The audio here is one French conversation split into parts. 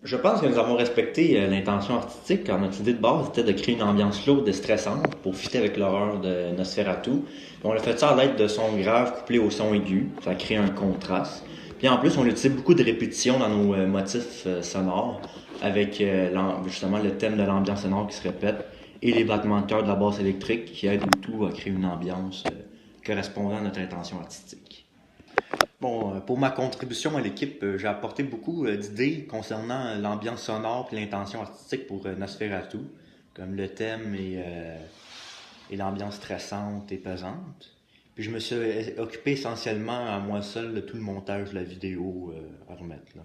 Je pense que nous avons respecté l'intention artistique car notre idée de base était de créer une ambiance lourde et stressante pour fitter avec l'horreur de Nosferatu. Puis on a fait ça à l'aide de sons graves couplés aux sons aigus. Ça crée un contraste. Puis en plus, on utilise beaucoup de répétitions dans nos motifs sonores avec justement le thème de l'ambiance sonore qui se répète et les battements de cœur de la basse électrique qui aident le tout à créer une ambiance correspondant à notre intention artistique. Bon, pour ma contribution à l'équipe, j'ai apporté beaucoup d'idées concernant l'ambiance sonore et l'intention artistique pour Nosferatu, comme le thème et l'ambiance stressante et pesante. Puis je me suis occupé essentiellement à moi seul de tout le montage de la vidéo à remettre là.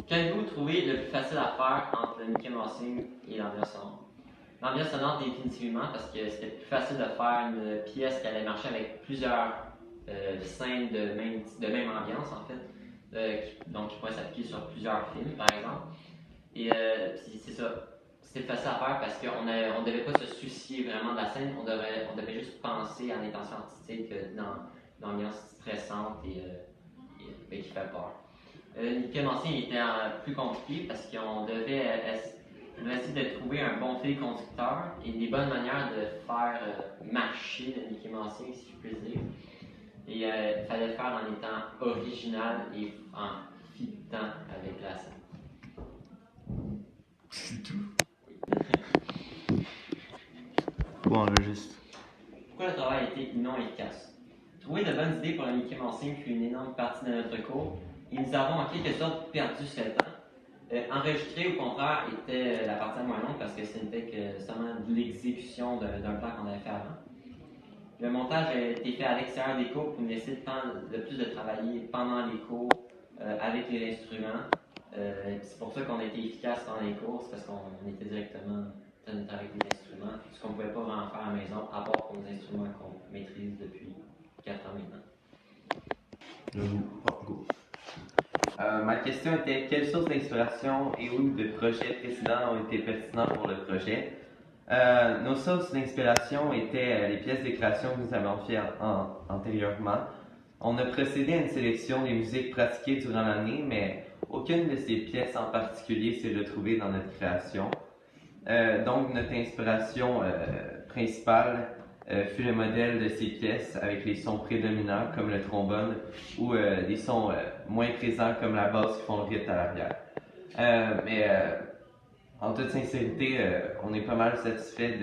Qu'avez-vous trouvé le plus facile à faire entre le Mickey Mousing et l'ambiance sonore? L'ambiance sonore définitivement parce que c'était plus facile de faire une pièce qui allait marcher avec plusieurs scènes de même ambiance en fait, donc qui pourraient s'appliquer sur plusieurs films par exemple. Et c'est ça, c'était facile à faire parce qu'on ne devait pas se soucier vraiment de la scène, on devait juste penser à l'intention artistique dans l'ambiance stressante et qui fait peur. Mickey Mousing était plus compliqué parce qu'on devait essayer de trouver un bon fil conducteur et des bonnes manières de faire marcher le Mickey Mousing, si je puis dire. Et il fallait le faire en étant original et en fitant avec la scène. C'est tout. Bon, on enregistre. Pourquoi le travail a été non efficace? Trouver de bonnes idées pour le Mickey Mousing fut une énorme partie de notre cours et nous avons en quelque sorte perdu ce temps. Enregistrer, au contraire, était la partie la moins longue parce que ce n'était que seulement de l'exécution d'un plan qu'on avait fait avant. Le montage a été fait à l'extérieur des cours pour nous laisser le plus de travailler pendant les cours avec les instruments. C'est pour ça qu'on a été efficace dans les cours, c'est parce qu'on était directement avec les instruments, ce qu'on ne pouvait pas vraiment faire à la maison, à part pour les instruments qu'on maîtrise depuis 4 ans maintenant. Ma question était quelles sources d'inspiration et ou de projets précédents ont été pertinents pour le projet? Nos sources d'inspiration étaient les pièces de création que nous avions fait antérieurement. On a procédé à une sélection des musiques pratiquées durant l'année, mais aucune de ces pièces en particulier s'est retrouvée dans notre création. Donc notre inspiration principale fut le modèle de ces pièces avec les sons prédominants comme le trombone ou des sons moins présents comme la basse qui font le rythme à l'arrière. Mais en toute sincérité, on est pas mal satisfait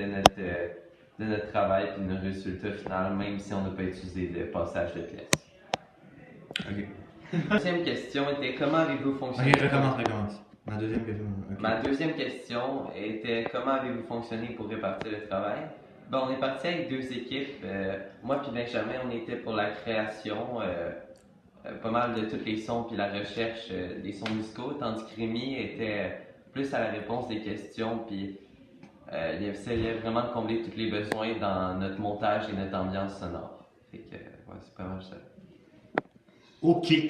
de notre travail et de nos résultats finaux, même si on n'a pas utilisé de passage de pièces. Ok. La deuxième question était comment avez-vous fonctionné? Ok, recommence. Ma deuxième question. Okay. Ma deuxième question était comment avez-vous fonctionné pour répartir le travail? Ben, on est parti avec deux équipes. Moi et Benjamin, on était pour la création, pas mal de tous les sons puis la recherche des sons musicaux, tandis que Rémi était plus à la réponse des questions puis il essayait vraiment de combler tous les besoins dans notre montage et notre ambiance sonore. Fait que, ouais, c'est pas mal ça. Ok.